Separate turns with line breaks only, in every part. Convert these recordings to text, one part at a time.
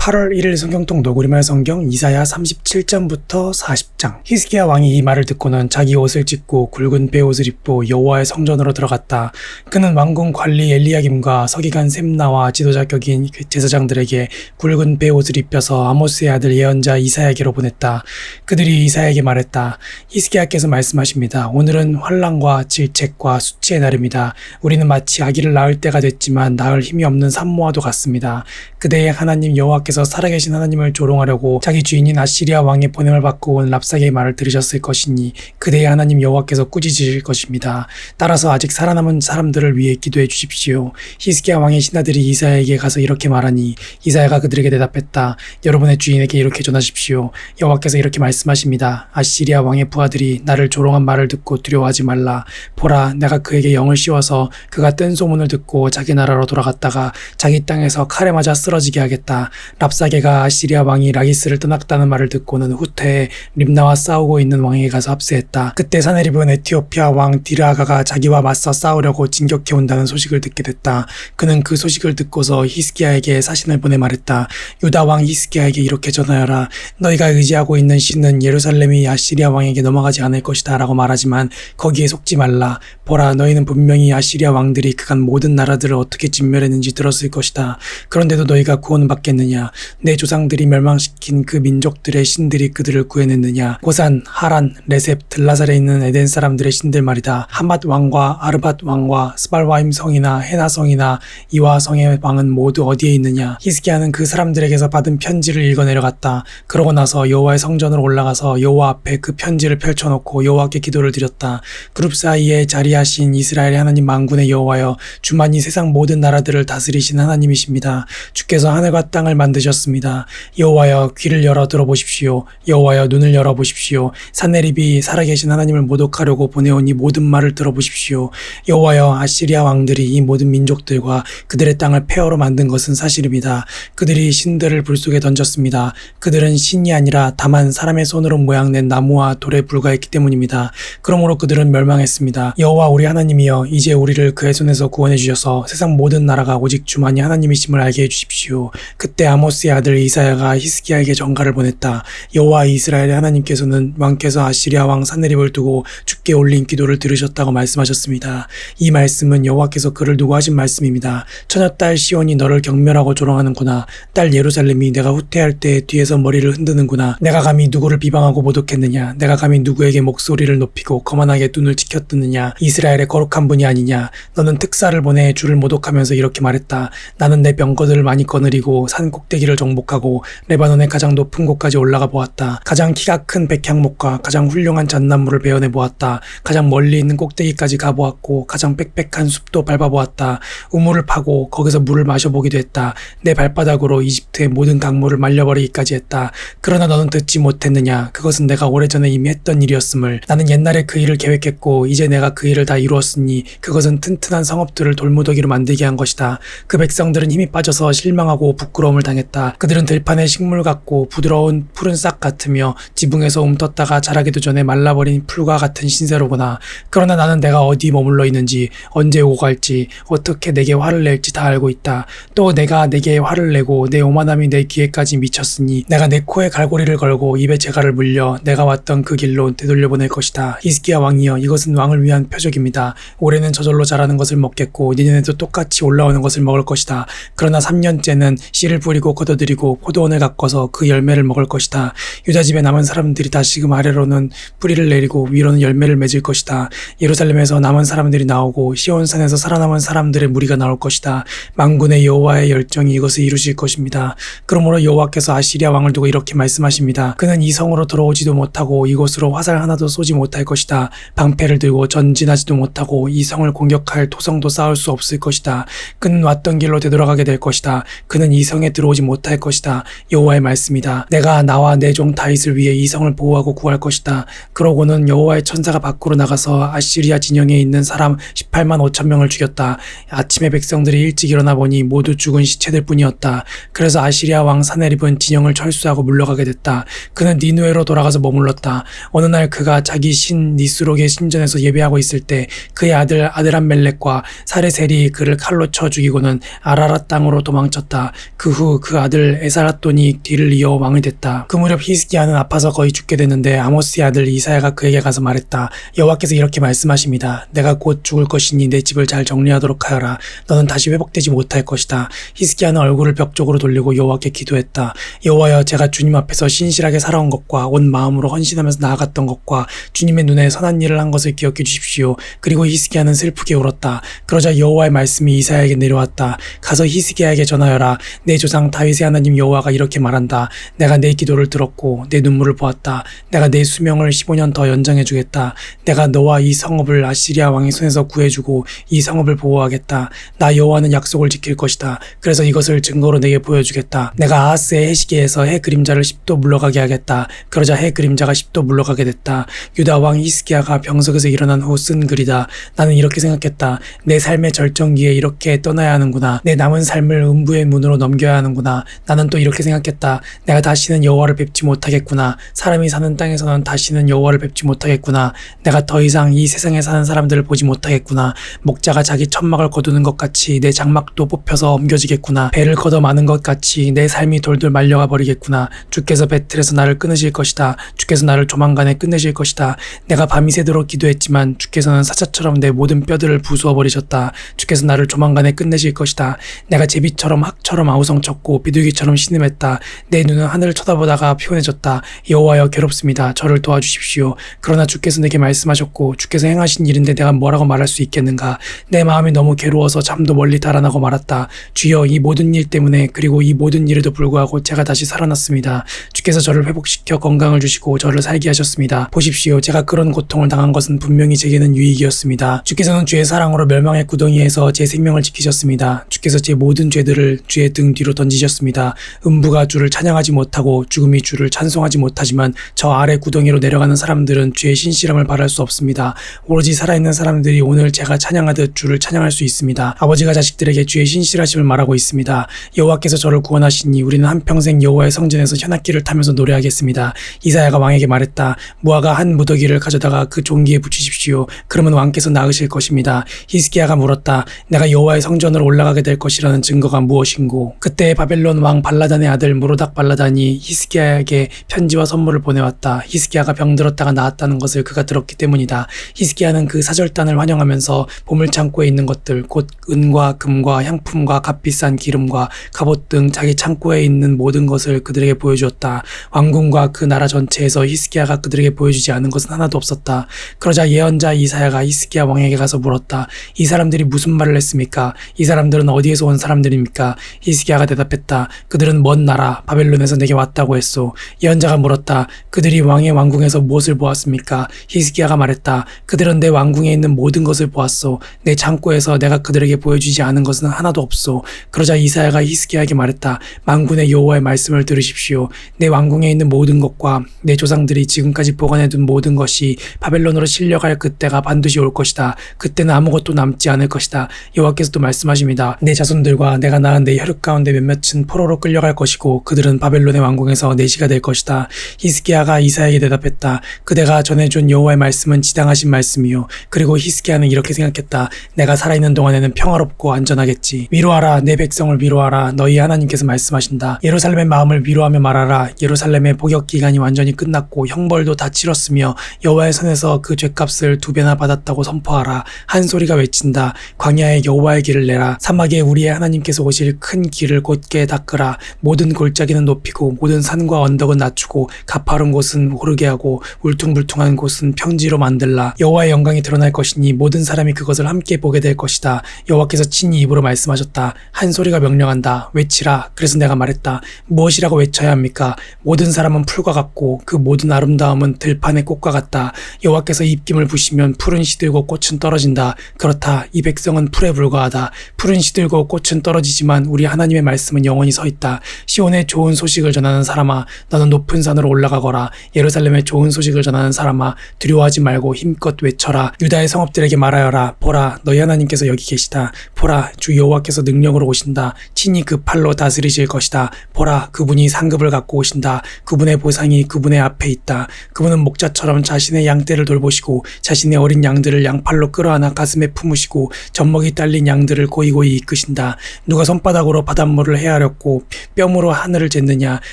8월 1일 성경통 노구리말 성경 이사야 37장부터 40장. 히스기야 왕이 이 말을 듣고는 자기 옷을 찢고 굵은 베옷을 입고 여호와의 성전으로 들어갔다. 그는 왕궁 관리 엘리야김과 서기관 셈나와 지도자 격인 제사장들에게 굵은 베옷을 입혀서 아모스의 아들 예언자 이사야에게로 보냈다. 그들이 이사야에게 말했다. 히스기야께서 말씀하십니다. 오늘은 환난과 질책과 수치의 날입니다. 우리는 마치 아기를 낳을 때가 됐지만 낳을 힘이 없는 산모와도 같습니다. 그대의 하나님 여호와께서 살아계신 하나님을 조롱하려고 자기 주인인 아시리아 왕의 보냄을 받고 온 랍사게의 말을 들으셨을 것이니 그대의 하나님 여호와께서 꾸짖으실 것입니다. 따라서 아직 살아남은 사람들을 위해 기도해 주십시오. 히스기야 왕의 신하들이 이사야에게 가서 이렇게 말하니 이사야가 그들에게 대답했다. 여러분의 주인에게 이렇게 전하십시오. 여호와께서 이렇게 말씀하십니다. 아시리아 왕의 부하들이 나를 조롱한 말을 듣고 두려워하지 말라. 보라, 내가 그에게 영을 씌워서 그가 뜬 소문을 듣고 자기 나라로 돌아갔다가 자기 땅에서 칼에 맞아 쓰러지게 하겠다. 랍사게가 아시리아 왕이 라기스를 떠났다는 말을 듣고는 후퇴해 림나와 싸우고 있는 왕에게 가서 합세했다. 그때 사네립은 에티오피아 왕 디르아가가 자기와 맞서 싸우려고 진격해 온다는 소식을 듣게 됐다. 그는 그 소식을 듣고서 히스기야에게 사신을 보내 말했다. 유다 왕 히스기야에게 이렇게 전하여라. 너희가 의지하고 있는 신은 예루살렘이 아시리아 왕에게 넘어가지 않을 것이다 라고 말하지만 거기에 속지 말라. 보라, 너희는 분명히 아시리아 왕들이 그간 모든 나라들을 어떻게 진멸했는지 들었을 것이다. 그런데도 너희가 구원을 받겠느냐? 내 조상들이 멸망시킨 그 민족들의 신들이 그들을 구해냈느냐? 고산, 하란, 레셉, 들라살에 있는 에덴 사람들의 신들 말이다. 하맛 왕과 아르밧 왕과 스발와임 성이나 헤나 성이나 이와 성의 왕은 모두 어디에 있느냐? 히스기야는 그 사람들에게서 받은 편지를 읽어 내려갔다. 그러고 나서 여호와의 성전으로 올라가서 여호와 앞에 그 편지를 펼쳐놓고 여호와께 기도를 드렸다. 그룹 사이에 자리하신 이스라엘의 하나님 만군의 여호와여, 주만이 세상 모든 나라들을 다스리신 하나님이십니다. 주께서 하늘과 땅을 만드셨습니다. 여호와여, 귀를 열어 들어보십시오. 여호와여, 눈을 열어보십시오. 사네립이 살아계신 하나님을 모독하려고 보내온 이 모든 말을 들어보십시오. 여호와여, 아시리아 왕들이 이 모든 민족들과 그들의 땅을 폐허로 만든 것은 사실입니다. 그들이 신들을 불 속에 던졌습니다. 그들은 신이 아니라 다만 사람의 손으로 모양낸 나무와 돌에 불과했기 때문입니다. 그러므로 그들은 멸망했습니다. 여호와 우리 하나님이여, 이제 우리를 그의 손에서 구원해 주셔서 세상 모든 나라가 오직 주만이 하나님이심을 알게 해주십시오. 그때 아모스의 아들 이사야가 히스기야에게 전가를 보냈다. 여호와 이스라엘의 하나님께서는 왕께서 아시리아 왕 사네립을 두고 주께 올린 기도를 들으셨다고 말씀하셨습니다. 이 말씀은 여호와께서 그를 두고 하신 말씀입니다. 처녀딸 시온이 너를 경멸하고 조롱하는구나. 딸 예루살렘이 내가 후퇴할 때 뒤에서 머리를 흔드는구나. 내가 감히 누구를 비방하고 모독했느냐? 내가 감히 누구에게 목소리를 높이고 거만하게 눈을 치켜뜨느냐? 이스라엘의 거룩한 분이 아니냐? 너는 특사를 보내 주를 모독하면서 이렇게 말했다. 나는 내 병거들을 많이 거느리고 산 꼭대기를 정복하고 레바논의 가장 높은 곳까지 올라가 보았다. 가장 키가 큰 백향목과 가장 훌륭한 잣나무를 베어내 보았다. 가장 멀리 있는 꼭대기까지 가보았고 가장 빽빽한 숲도 밟아보았다. 우물을 파고 거기서 물을 마셔보기도 했다. 내 발바닥으로 이집트의 모든 강물을 말려버리기까지 했다. 그러나 너는 듣지 못했느냐? 그것은 내가 오래전에 이미 했던 일이었음을. 나는 옛날에 그 일을 계획했고 이제 내가 그 일을 다 이루었으니 그것은 튼튼한 성읍들을 돌무더기로 만들게 한 것이다. 그 백성들은 힘이 빠져서 실망하고 부끄러움을 당했다. 그들은 들판의 식물 같고 부드러운 푸른 싹 같으며 지붕에서 움떴다가 자라기도 전에 말라버린 풀과 같은 신세로구나. 그러나 나는 내가 어디 머물러 있는지, 언제 오고 갈지, 어떻게 내게 화를 낼지 다 알고 있다. 또 내가 내게 화를 내고 내 오만함이 내 귀에까지 미쳤으니 내가 내 코에 갈고리를 걸고 입에 재갈을 물려 내가 왔던 그 길로 되돌려보낼 것이다. 히스기야 왕이여, 이것은 왕을 위한 표적입니다. 올해는 저절로 자라는 것을 먹겠고 내년에도 똑같이 올라오는 것을 먹을 것이다. 그러나 3년째는 씨를 뿌리고 걷어들이고 포도원을 가꿔서 그 열매를 먹을 것이다. 유다 집에 남은 사람들이 다시금 아래로는 뿌리를 내리고 위로는 열매를 맺을 것이다. 예루살렘에서 남은 사람들이 나오고 시온산에서 살아남은 사람들의 무리가 나올 것이다. 만군의 여호와의 열정이 이것을 이루실 것입니다. 그러므로 여호와께서 아시리아 왕을 두고 이렇게 말씀하십니다. 그는 이 성으로 들어오지도 못하고 이곳으로 화살 하나도 쏘지 못할 것이다. 방패를 들고 전진하지도 못하고 이 성을 공격할 토성도 쌓을 수 없을 것이다. 그는 왔던 길로 되돌아가게 될 것이다. 그는 이 성에 들어오지 못할 것이다. 여호와의 말씀이다. 내가 나와 내 종 다윗을 위해 이 성을 보호하고 구할 것이다. 그러고는 여호와의 천사가 밖으로 나가서 아시리아 진영에 있는 사람 18만 5천 명을 죽였다. 아침에 백성들이 일찍 일어나 보니 모두 죽은 시체들 뿐이었다. 그래서 아시리아 왕 사네립은 진영을 철수하고 물러가게 됐다. 그는 니누에로 돌아가서 머물렀다. 어느 날 그가 자기 신 니스록의 신전에서 예배하고 있을 때 그의 아들 아드람멜렉과 사레셀이 그를 칼로 쳐 죽이고는 아라랏 땅으로 도망쳤다. 그 후 그 아들 에사라돈이 뒤를 이어 왕이 됐다. 그 무렵 히스기야는 아파서 거의 죽게 됐는데 아모스의 아들 이사야가 그에게 가서 말했다. 여호와께서 이렇게 말씀하십니다. 내가 곧 죽을 것이니 내 집을 잘 정리하도록 하여라. 너는 다시 회복되지 못할 것이다. 히스기야는 얼굴을 벽 쪽으로 돌리고 여호와께 기도했다. 여호와여, 제가 주님 앞에서 신실하게 살아온 것과 온 마음으로 헌신하면서 나아갔던 것과 주님의 눈에 선한 일을 한 것을 기억해 주십시오. 그리고 히스기야는 슬프게 울었다. 그러자 여호와의 말씀이 이사야에게 내려왔다. 가서 히스기야에게 전하여라. 내 조상 다윗의 하나님 여호와가 이렇게 말한다. 내가 내 기도를 들었고 내 눈물을 보았다. 내가 내 수명을 15년 더 연장해 주겠다. 내가 너와 이 성읍을 아시리아 왕의 손에서 구해주고 이 성읍을 보호하겠다. 나 여호와는 약속을 지킬 것이다. 그래서 이것을 증거로 내게 보여주겠다. 내가 아하스의 해시계에서 해 그림자를 10도 물러가게 하겠다. 그러자 해 그림자가 10도 물러가게 됐다. 유다 왕 히스기야가 병석에서 일어난 후 쓴 글이다. 나는 이렇게 생각했다. 내 삶의 절정기에 이렇게 떠나야 하는구나. 내 남은 삶을 음부의 문으로 넘겨야 하는구나. 나는 또 이렇게 생각했다. 내가 다시는 여호와를 뵙지 못하겠구나. 사람이 사는 땅에서는 다시는 여호와를 뵙지 못하겠구나. 내가 더 이상 이 세상에 사는 사람들을 보지 못하겠구나. 목자가 자기 천막을 거두는 것 같이 내 장막도 뽑혀서 옮겨지겠구나. 배를 걷어 마는 것 같이 내 삶이 돌돌 말려가 버리겠구나. 주께서 배틀에서 나를 끊으실 것이다. 주께서 나를 조만간에 끝내실 것이다. 내가 밤이 새도록 기도했지만 주께서는 사자처럼 내 모든 뼈들을 부수어 버리셨다. 주께서 나를 조만간에 끝내실 것이다. 내가 제비처럼 학처럼 아우성쳤고 비둘기처럼 신음했다. 내 눈은 하늘을 쳐다보다가 피곤해졌다. 여호와여, 괴롭습니다. 저를 도와주십시오. 그러나 주께서 내게 말씀하셨고 주께서 행하신 일인데 내가 뭐라고 말할 수 있겠는가. 내 마음이 너무 괴로워서 잠도 멀리 달아나고 말았다. 주여, 이 모든 일 때문에 그리고 이 모든 일에도 불구하고 제가 다시 살아났습니다. 주께서 저를 회복시켜 건강을 주시고 저를 살게 하셨습니다. 보십시오. 제가 그런 고통을 당한 것은 분명히 제게는 유익이었습니다. 주께서는 주의 사랑으로 멸망의 구덩이에서 제 생명을 지키셨습니다. 주께서 제 모든 죄들을 주의 등 뒤로 던지셨습니다. 음부가 주를 찬양하지 못하고 죽음이 주를 찬송하지 못하지만 저 아래 구덩이로 내려가는 사람들은 주의 신실함을 바랄 수 없습니다. 오로지 살아있는 사람들이 오늘 제가 찬양하듯 주를 찬양할 수 있습니다. 아버지가 자식들에게 주의 신실하심을 말하고 있습니다. 여호와께서 저를 구원하시니 우리는 한평생 여호와의 성전에서 현악기를 타면서 노래하겠습니다. 이사야가 왕에게 말했다. 무화과 한 무더기를 가져다가 그 종기에 붙이십시오. 그러면 왕께서 나으실 것입니다. 히스기야가 물었다. 내가 여호와의 성전으로 올라가게 될 것이라는 증거가 무엇인고? 그때 바벨론 왕 발라단의 아들 무로닥 발라단이 히스기야에게 편지와 선물을 보내왔다. 히스기야가 병들었다가 나았다는 것을 그가 들었기 때문이다. 히스기야는 그 사절단을 환영하면서 보물창고에 있는 것들, 곧 은과 금과 향품과 값비싼 기름과 갑옷 등 자기 창고에 있는 모든 것을 그들에게 보여주었다. 왕궁과 그 나라 전체에서 히스기야가 그들에게 보여주지 않은 것은 하나도 없었다. 그러자 예언자 이사야가 히스기야 왕에게 가서 물었다. 이 사람들이 무슨 말을 했습니까? 이 사람들은 어디에서 온 사람들입니까? 히스기야가 대답했다. 그들은 먼 나라 바벨론에서 내게 왔다고 했소. 예언자가 물었다. 그들이 왕의 왕궁에서 무엇을 보았습니까? 히스기야가 말했다. 그들은 내 왕궁에 있는 모든 것을 보았소. 내 창고에서 내가 그들에게 보여주지 않은 것은 하나도 없소. 그러자 이사야가 히스기야에게 말했다. 만군의 여호와의 말씀을 들으십시오. 내 왕궁에 있는 모든 것과 내 조상들이 지금까지 보관해둔 모든 것이 바벨론으로 실려갈 그때가 반드시 올 것이다. 그때는 아무것도 남지 않을 것이다. 여호와께서도 말씀하십니다. 내 자손들과 내가 낳은 내 혈육 가운데 몇몇은 포로로 끌려갈 것이고 그들은 바벨론의 왕궁에서 내시가 될 것이다. 히스기야가 이사야에게 대답했다. 그대가 전해준 여호와의 말씀은 지당하신 말씀이요. 그리고 히스기야는 이렇게 생각했다. 내가 살아있는 동안에는 평화롭고 안전하겠지. 위로하라. 내 백성을 위로하라. 너희 하나님께서 말씀하신다. 예루살렘의 마음을 위로하며 말하라. 예루살렘의 복역 기간이 완전히 끝났고 형벌도 다 치렀으며 여호와의 손에서 그 죄값을 2배나 받았다고 선포하라. 한 소리가 외친다. 광야에 여호와의 길을 내라. 사막에 우리의 하나님께서 오실 큰 길을 곧게 닦으라. 모든 골짜기는 높이고 모든 산과 언덕은 낮추고 가파른 곳은 오르게 하고 울퉁불퉁한 곳은 평지로 만들라. 여호와의 영광이 드러날 것이니 모든 사람이 그것을 함께 보게 될 것이다. 여호와께서 친히 입으로 말씀하셨다. 한 소리가 명령한다. 외치라. 그래서 내가 말했다. 무엇이라고 외쳐야 합니까? 모든 사람은 풀과 같고 그 모든 아름다움은 들판의 꽃과 같다. 여호와께서 입김을 부시면 풀은 시들고 꽃은 떨어진다. 그렇다. 이 백성은 풀에 불과하다. 풀은 시들고 꽃은 떨어지지만 우리 하나님의 말씀은 영원히 서 있다. 시온의 좋은 소식을 전하는 사람아, 너는 높은 산으로 올라가거라. 예루살렘의 좋은 소식을 전하는 사람아, 두려워하지 말고 힘껏 외쳐라. 유다의 성읍들에게 말하여라. 보라, 너희 하나님께서 여기 계시다. 보라, 주 여호와께서 능력으로 오신다. 친히 그 팔로 다스리실 것이다. 보라, 그분이 상급을 갖고 오신다. 가르치신다. 그분의 보상이 그분의 앞에 있다. 그분은 목자처럼 자신의 양떼를 돌보시고 자신의 어린 양들을 양팔로 끌어안아 가슴에 품으시고 젖먹이 딸린 양들을 고이고이 이끄신다. 누가 손바닥으로 바닷물을 헤아렸고 뼘으로 하늘을 쟀느냐.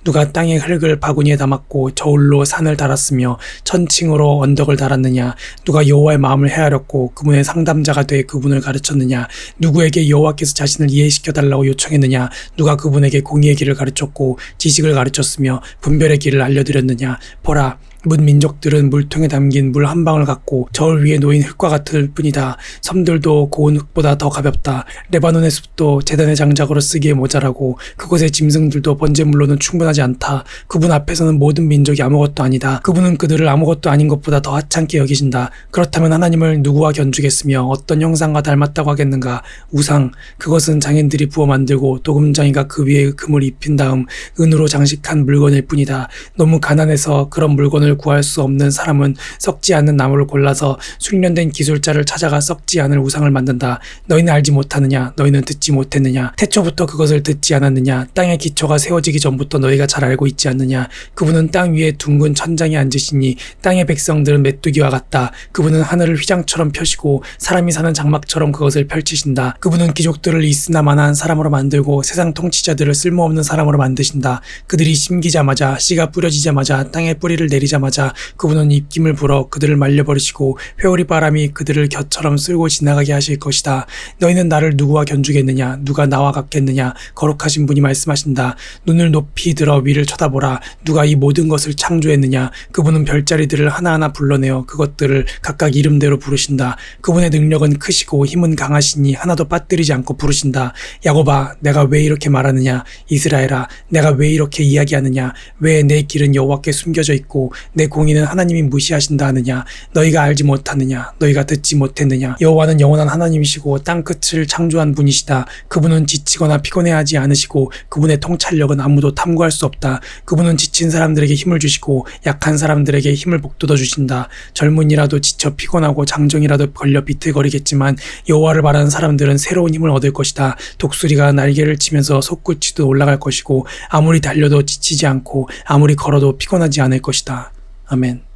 누가 땅의 흙을 바구니에 담았고 저울로 산을 달았으며 천칭으로 언덕을 달았느냐. 누가 여호와의 마음을 헤아렸고 그분의 상담자가 돼 그분을 가르쳤느냐. 누구에게 여호와께서 자신을 이해시켜달라고 요청했느냐. 누가 그분에게 공의의 길을 가르쳤고 지식을 가르쳤으며 분별의 길을 알려드렸느냐. 보라, 문 민족들은 물통에 담긴 물 한 방울 같고 저울 위에 놓인 흙과 같을 뿐이다. 섬들도 고운 흙보다 더 가볍다. 레바논의 숲도 제단의 장작으로 쓰기에 모자라고 그곳의 짐승들도 번제물로는 충분하지 않다. 그분 앞에서는 모든 민족이 아무것도 아니다. 그분은 그들을 아무것도 아닌 것보다 더 하찮게 여기신다. 그렇다면 하나님을 누구와 견주겠으며 어떤 형상과 닮았다고 하겠는가. 우상, 그것은 장인들이 부어 만들고 도금장이가 그 위에 금을 입힌 다음 은으로 장식한 물건일 뿐이다. 너무 가난해서 그런 물건을 구할 수 없는 사람은 썩지 않는 나무를 골라서 숙련된 기술자를 찾아가 썩지 않을 우상을 만든다. 너희는 알지 못하느냐? 너희는 듣지 못했느냐? 태초부터 그것을 듣지 않았느냐? 땅의 기초가 세워지기 전부터 너희가 잘 알고 있지 않느냐? 그분은 땅 위에 둥근 천장에 앉으시니 땅의 백성들은 메뚜기와 같다. 그분은 하늘을 휘장처럼 펴시고 사람이 사는 장막처럼 그것을 펼치신다. 그분은 귀족들을 있으나마나한 사람으로 만들고 세상 통치자들을 쓸모없는 사람으로 만드신다. 그들이 심기자마자 씨가 뿌려지자마자 땅에 뿌리를 내리자마자 그분은 입김을 불어 그들을 말려버리시고 회오리 바람이 그들을 곁처럼 쓸고 지나가게 하실 것이다. 너희는 나를 누구와 견주겠느냐? 누가 나와 같겠느냐? 거룩하신 분이 말씀하신다. 눈을 높이 들어 위를 쳐다보라. 누가 이 모든 것을 창조했느냐? 그분은 별자리들을 하나하나 불러내어 그것들을 각각 이름대로 부르신다. 그분의 능력은 크시고 힘은 강하시니 하나도 빠뜨리지 않고 부르신다. 야곱아, 내가 왜 이렇게 말하느냐? 이스라엘아, 내가 왜 이렇게 이야기하느냐? 왜 내 길은 여호와께 숨겨져 있고 내 공의는 하나님이 무시하신다 하느냐? 너희가 알지 못하느냐? 너희가 듣지 못했느냐? 여호와는 영원한 하나님이시고 땅 끝을 창조한 분이시다. 그분은 지치거나 피곤해하지 않으시고 그분의 통찰력은 아무도 탐구할 수 없다. 그분은 지친 사람들에게 힘을 주시고 약한 사람들에게 힘을 북돋워 주신다. 젊은이라도 지쳐 피곤하고 장정이라도 걸려 비틀거리겠지만 여호와를 바라는 사람들은 새로운 힘을 얻을 것이다. 독수리가 날개를 치면서 솟구치듯 올라갈 것이고 아무리 달려도 지치지 않고 아무리 걸어도 피곤하지 않을 것이다. 아멘.